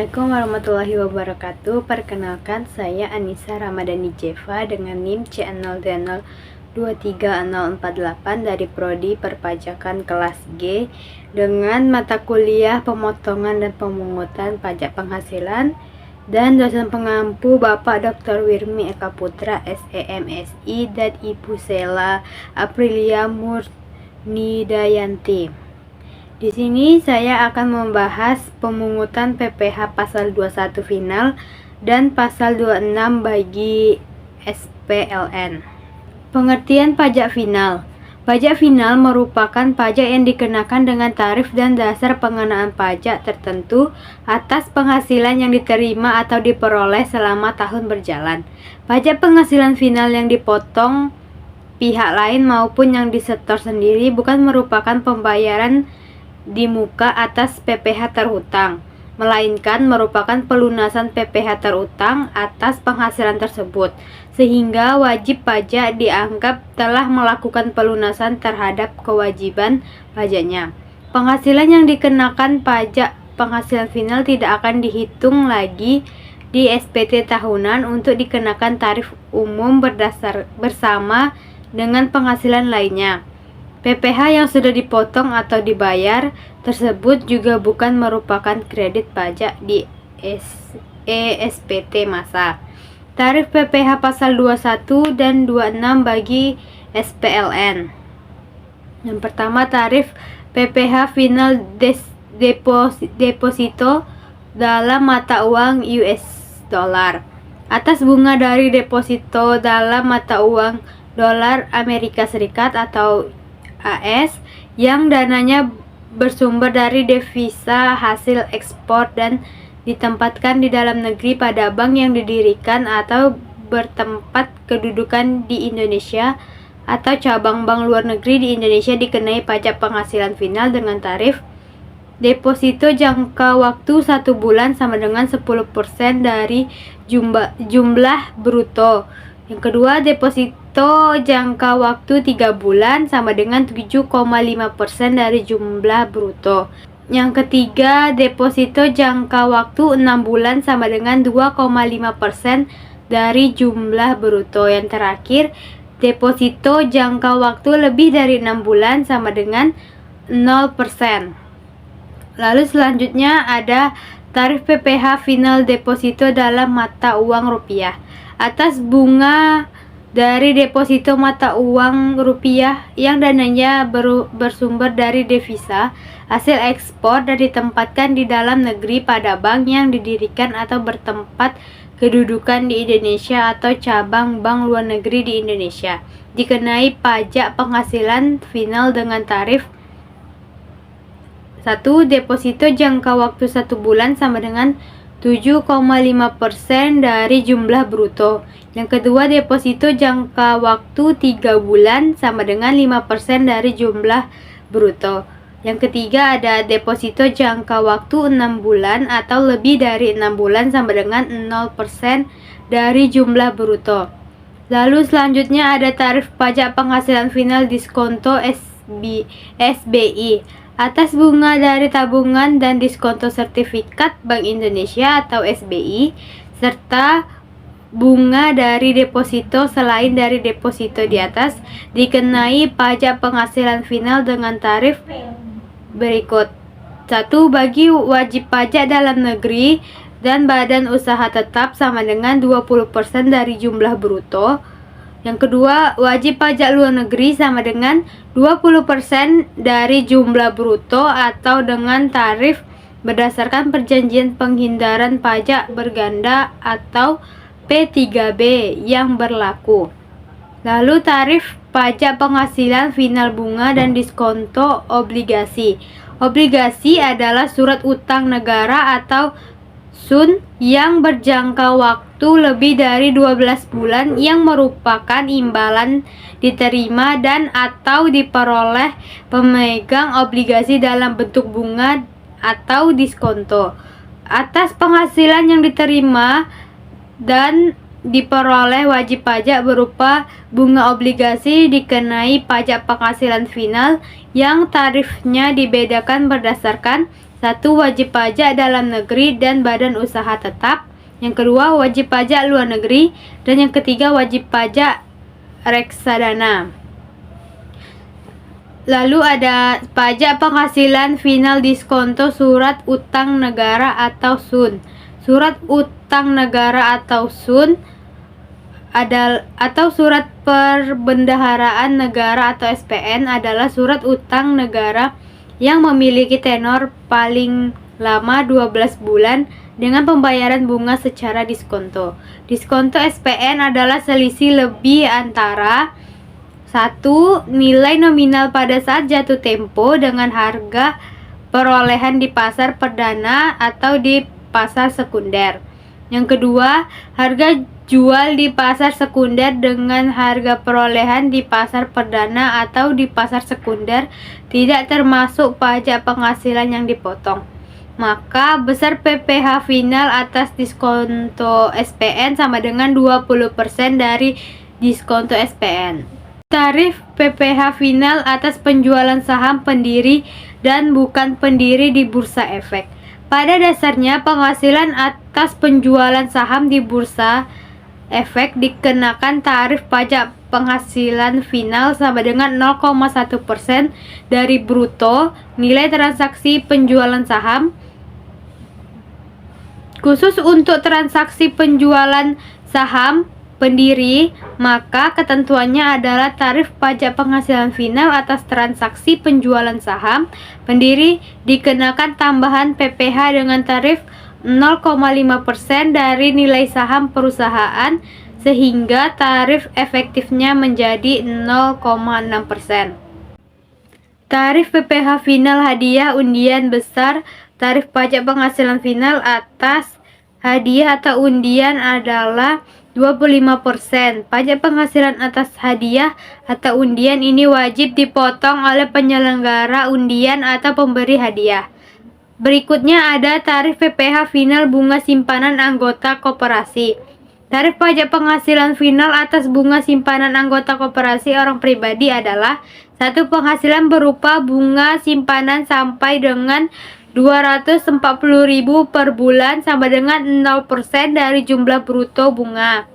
Assalamualaikum warahmatullahi wabarakatuh. Perkenalkan, saya Anissa Ramadhani Jeva dengan NIM C0D023048 dari Prodi Perpajakan kelas G dengan mata kuliah pemotongan dan pemungutan pajak penghasilan, dan dosen pengampu Bapak Dr. Wirmi Eka Putra SEMSI dan Ibu Sela Aprilia Murnidayanti. Di sini saya akan membahas pemungutan PPh pasal 21 final dan pasal 26 bagi SPLN. Pengertian pajak final. Pajak final merupakan pajak yang dikenakan dengan tarif dan dasar pengenaan pajak tertentu atas penghasilan yang diterima atau diperoleh selama tahun berjalan. Pajak penghasilan final yang dipotong pihak lain maupun yang disetor sendiri bukan merupakan pembayaran di muka atas PPh terhutang, melainkan merupakan pelunasan PPh terhutang atas penghasilan tersebut, sehingga wajib pajak dianggap telah melakukan pelunasan terhadap kewajiban pajaknya. Penghasilan yang dikenakan pajak penghasilan final tidak akan dihitung lagi di SPT tahunan untuk dikenakan tarif umum bersama dengan penghasilan lainnya. PPh yang sudah dipotong atau dibayar tersebut juga bukan merupakan kredit pajak di ESPT masa. Tarif PPh pasal 21 dan 26 bagi SPLN. Yang pertama, tarif PPh final deposito dalam mata uang US dollar. Atas bunga dari deposito dalam mata uang dolar Amerika Serikat atau AS yang dananya bersumber dari devisa hasil ekspor dan ditempatkan di dalam negeri pada bank yang didirikan atau bertempat kedudukan di Indonesia atau cabang bank luar negeri di Indonesia dikenai pajak penghasilan final dengan tarif deposito jangka waktu 1 bulan sama dengan 10% dari jumlah bruto. Yang kedua, deposito jangka waktu 3 bulan sama dengan 7,5% dari jumlah bruto. Yang ketiga, deposito jangka waktu 6 bulan sama dengan 2,5% dari jumlah bruto. Yang terakhir, deposito jangka waktu lebih dari 6 bulan sama dengan 0%. Lalu selanjutnya ada tarif PPh final deposito dalam mata uang rupiah. Atas bunga dari deposito mata uang rupiah yang dananya bersumber dari devisa hasil ekspor dan ditempatkan di dalam negeri pada bank yang didirikan atau bertempat kedudukan di Indonesia atau cabang bank luar negeri di Indonesia, dikenai pajak penghasilan final dengan tarif 1. Deposito jangka waktu 1 bulan sama dengan 7,5% dari jumlah bruto. Yang kedua, deposito jangka waktu 3 bulan sama dengan 5% dari jumlah bruto. Yang ketiga ada deposito jangka waktu 6 bulan atau lebih dari 6 bulan sama dengan 0% dari jumlah bruto. Lalu selanjutnya ada tarif pajak penghasilan final diskonto SBI. Atas bunga dari tabungan dan diskonto sertifikat Bank Indonesia atau SBI, serta bunga dari deposito selain dari deposito di atas, dikenai pajak penghasilan final dengan tarif berikut. 1. Bagi wajib pajak dalam negeri dan badan usaha tetap sama dengan 20% dari jumlah bruto. Yang kedua, wajib pajak luar negeri sama dengan 20% dari jumlah bruto atau dengan tarif berdasarkan perjanjian penghindaran pajak berganda atau P3B yang berlaku. Lalu tarif pajak penghasilan final bunga dan diskonto obligasi. Obligasi adalah surat utang negara atau SUN yang berjangka waktu lebih dari 12 bulan yang merupakan imbalan diterima dan atau diperoleh pemegang obligasi dalam bentuk bunga atau diskonto atas penghasilan yang diterima dan diperoleh wajib pajak berupa bunga obligasi dikenai pajak penghasilan final yang tarifnya dibedakan berdasarkan Satu, wajib pajak dalam negeri dan badan usaha tetap. Yang kedua, wajib pajak luar negeri. Dan yang ketiga, wajib pajak reksadana. Lalu ada pajak penghasilan final diskonto surat utang negara atau SUN. Surat utang negara atau SUN atau surat perbendaharaan negara atau SPN adalah surat utang negara yang memiliki tenor paling lama 12 bulan dengan pembayaran bunga secara diskonto. Diskonto SPN adalah selisih lebih antara 1. Nilai nominal pada saat jatuh tempo dengan harga perolehan di pasar perdana atau di pasar sekunder. Yang kedua, harga jual di pasar sekunder dengan harga perolehan di pasar perdana atau di pasar sekunder tidak termasuk pajak penghasilan yang dipotong. Maka besar PPh final atas diskonto SPN sama dengan 20% dari diskonto SPN. Tarif PPh final atas penjualan saham pendiri dan bukan pendiri di Bursa Efek. Pada dasarnya, penghasilan atas penjualan saham di Bursa Efek dikenakan tarif pajak penghasilan final sama dengan 0,1% dari bruto nilai transaksi penjualan saham. Khusus untuk transaksi penjualan saham pendiri, maka ketentuannya adalah tarif pajak penghasilan final atas transaksi penjualan saham pendiri dikenakan tambahan PPh dengan tarif 0,5% dari nilai saham perusahaan sehingga tarif efektifnya menjadi 0,6%. Tarif PPh final hadiah undian besar. Tarif pajak penghasilan final atas hadiah atau undian adalah 25%. Pajak penghasilan atas hadiah atau undian ini wajib dipotong oleh penyelenggara undian atau pemberi hadiah. Berikutnya ada tarif PPh final bunga simpanan anggota koperasi. Tarif pajak penghasilan final atas bunga simpanan anggota koperasi orang pribadi adalah 1. Penghasilan berupa bunga simpanan sampai dengan 240.000 per bulan sama dengan 0% dari jumlah bruto bunga.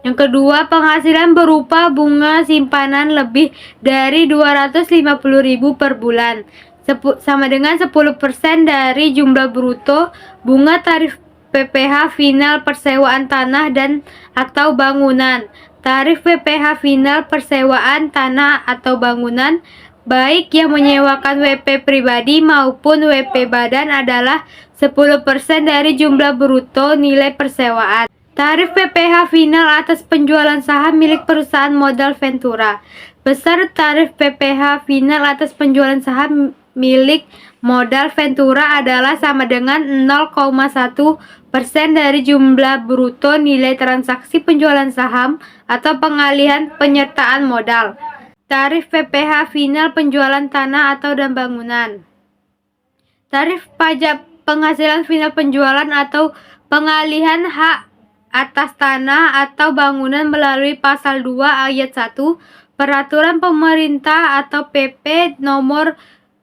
Yang kedua, penghasilan berupa bunga simpanan lebih dari 250.000 per bulan sama dengan 10% dari jumlah bruto bunga. Tarif PPh final persewaan tanah dan atau bangunan. Tarif PPh final persewaan tanah atau bangunan baik yang menyewakan WP pribadi maupun WP badan adalah 10% dari jumlah bruto nilai persewaan. Tarif PPh final atas penjualan saham milik perusahaan modal Ventura. Besar tarif PPh final atas penjualan saham milik modal Ventura adalah sama dengan 0,1% dari jumlah bruto nilai transaksi penjualan saham atau pengalihan penyertaan modal. Tarif PPh final penjualan tanah atau dan bangunan. Tarif pajak penghasilan final penjualan atau pengalihan hak atas tanah atau bangunan melalui pasal 2 ayat 1 Peraturan Pemerintah atau PP nomor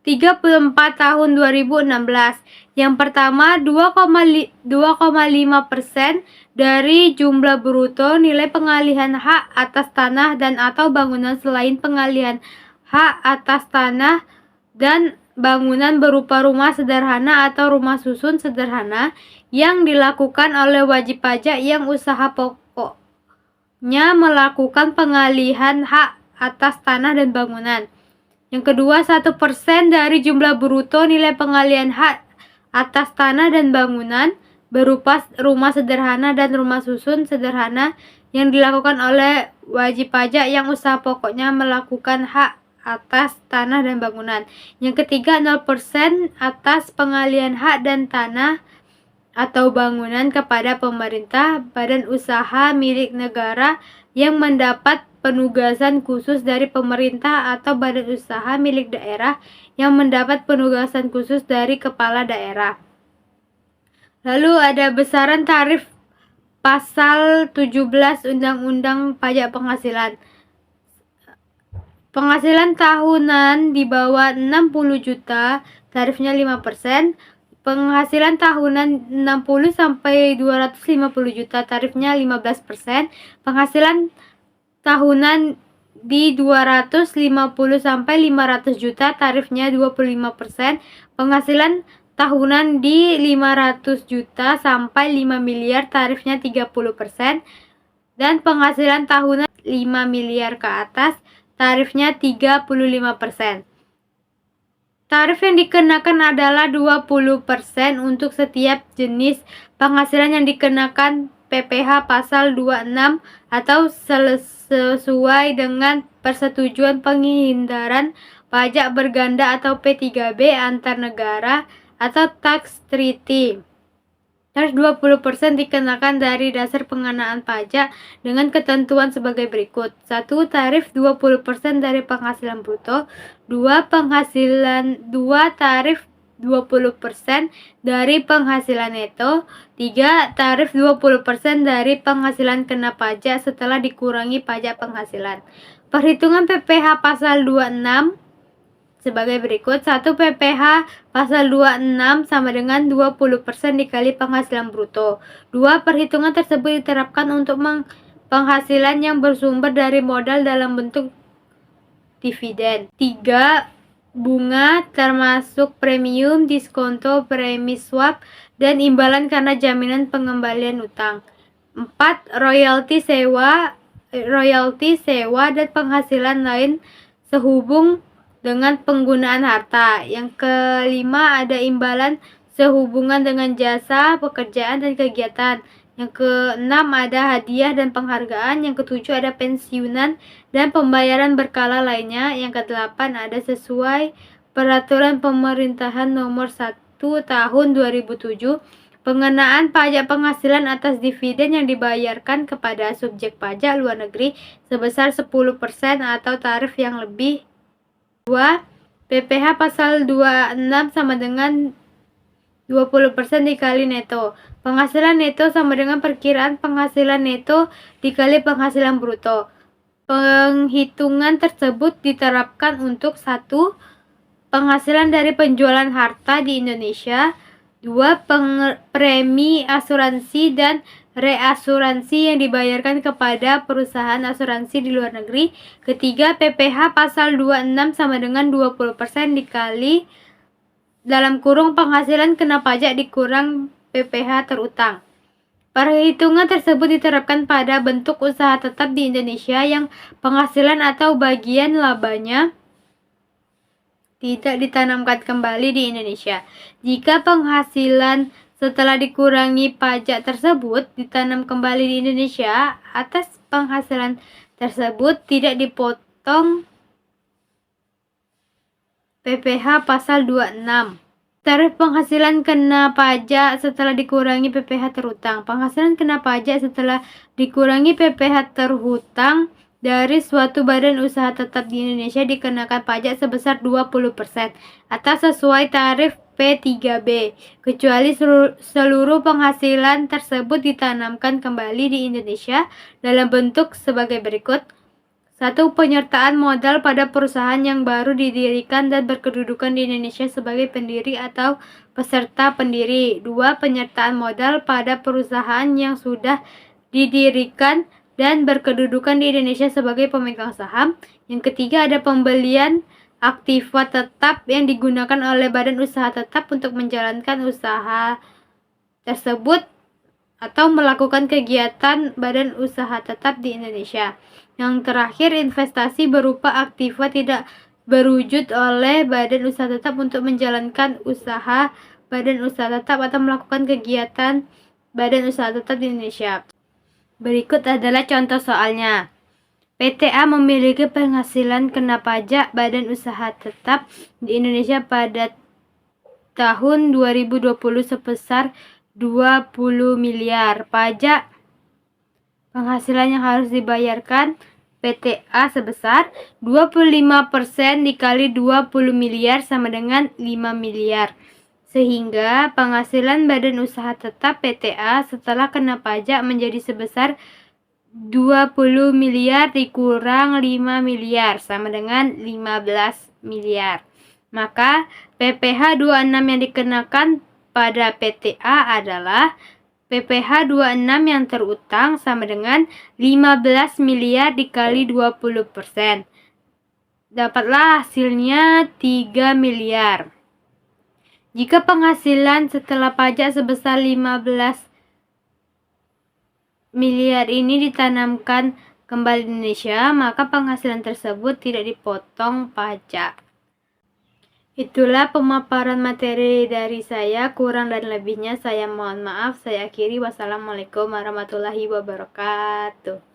34 tahun 2016. Yang pertama, 2,5% dari jumlah bruto nilai pengalihan hak atas tanah dan atau bangunan selain pengalihan hak atas tanah dan bangunan berupa rumah sederhana atau rumah susun sederhana yang dilakukan oleh wajib pajak yang usaha pokoknya melakukan pengalihan hak atas tanah dan bangunan. Yang kedua, 1% dari jumlah bruto nilai pengalihan hak atas tanah dan bangunan berupa rumah sederhana dan rumah susun sederhana yang dilakukan oleh wajib pajak yang usaha pokoknya melakukan hak atas tanah dan bangunan. Yang ketiga, 0% atas pengalihan hak dan tanah atau bangunan kepada pemerintah, badan usaha milik negara yang mendapat penugasan khusus dari pemerintah atau badan usaha milik daerah yang mendapat penugasan khusus dari kepala daerah. Lalu ada besaran tarif pasal 17 Undang-Undang Pajak Penghasilan. Penghasilan tahunan di bawah 60 juta tarifnya 5%, Penghasilan tahunan 60 sampai 250 juta tarifnya 15%. Penghasilan tahunan di 250 sampai 500 juta tarifnya 25%. Penghasilan tahunan di 500 juta sampai 5 miliar tarifnya 30%. Dan penghasilan tahunan 5 miliar ke atas tarifnya 35%. Tarif yang dikenakan adalah 20% untuk setiap jenis penghasilan yang dikenakan PPh pasal 26 atau sesuai dengan persetujuan penghindaran pajak berganda atau P3B antar negara atau tax treaty. Tarif 20% dikenakan dari dasar pengenaan pajak dengan ketentuan sebagai berikut. 1. Tarif 20% dari penghasilan bruto. 2. Tarif 20% dari penghasilan neto. 3. Tarif 20% dari penghasilan kena pajak setelah dikurangi pajak penghasilan. Perhitungan PPh pasal 26 sebagai berikut. 1. PPh pasal 26 sama dengan 20% dikali penghasilan bruto. 2. Perhitungan tersebut diterapkan untuk penghasilan yang bersumber dari modal dalam bentuk dividen. 3. Bunga termasuk premium, diskonto, premi swap, dan imbalan karena jaminan pengembalian utang. 4. Royalti sewa dan penghasilan lain sehubung dengan penggunaan harta. Yang kelima ada imbalan sehubungan dengan jasa, pekerjaan, dan kegiatan. Yang keenam ada hadiah dan penghargaan. Yang ketujuh ada pensiunan dan pembayaran berkala lainnya. Yang kedelapan ada sesuai peraturan pemerintahan nomor 1 tahun 2007 pengenaan pajak penghasilan atas dividen yang dibayarkan kepada subjek pajak luar negeri sebesar 10% atau tarif yang lebih. 2. PPh pasal 26 sama dengan 20% dikali neto. Penghasilan neto sama dengan perkiraan penghasilan neto dikali penghasilan bruto. Penghitungan tersebut diterapkan untuk 1. Penghasilan dari penjualan harta di Indonesia. 2. Premi asuransi dan reasuransi yang dibayarkan kepada perusahaan asuransi di luar negeri. Ketiga, PPh pasal 26 sama dengan 20% dikali dalam kurung penghasilan kena pajak dikurang PPh terutang. Perhitungan tersebut diterapkan pada bentuk usaha tetap di Indonesia yang penghasilan atau bagian labanya tidak ditanamkan kembali di Indonesia. Jika penghasilan setelah dikurangi pajak tersebut ditanam kembali di Indonesia, atas penghasilan tersebut tidak dipotong PPh pasal 26. Tarif penghasilan kena pajak setelah dikurangi PPh terhutang. Penghasilan kena pajak setelah dikurangi PPh terhutang dari suatu badan usaha tetap di Indonesia dikenakan pajak sebesar 20% atau sesuai tarif P3B, kecuali seluruh penghasilan tersebut ditanamkan kembali di Indonesia dalam bentuk sebagai berikut. 1. Penyertaan modal pada perusahaan yang baru didirikan dan berkedudukan di Indonesia sebagai pendiri atau peserta pendiri. 2. Penyertaan modal pada perusahaan yang sudah didirikan dan berkedudukan di Indonesia sebagai pemegang saham. Yang ketiga ada pembelian aktiva tetap yang digunakan oleh badan usaha tetap untuk menjalankan usaha tersebut atau melakukan kegiatan badan usaha tetap di Indonesia. Yang terakhir, investasi berupa aktiva tidak berwujud oleh badan usaha tetap untuk menjalankan usaha badan usaha tetap atau melakukan kegiatan badan usaha tetap di Indonesia. Berikut adalah contoh soalnya. PTA memiliki penghasilan kena pajak badan usaha tetap di Indonesia pada tahun 2020 sebesar 20 miliar. Pajak penghasilan yang harus dibayarkan PTA sebesar 25% dikali 20 miliar sama dengan 5 miliar. Sehingga penghasilan badan usaha tetap PTA setelah kena pajak menjadi sebesar 20 miliar dikurang 5 miliar sama dengan 15 miliar. Maka PPh 26 yang dikenakan pada PTA adalah PPh 26 yang terutang sama dengan 15 miliar dikali 20%. Dapatlah hasilnya 3 miliar. Jika penghasilan setelah pajak sebesar 15 miliar ini ditanamkan kembali di Indonesia, maka penghasilan tersebut tidak dipotong pajak. Itulah pemaparan materi dari saya, kurang dan lebihnya saya mohon maaf. Saya akhiri, wassalamualaikum warahmatullahi wabarakatuh.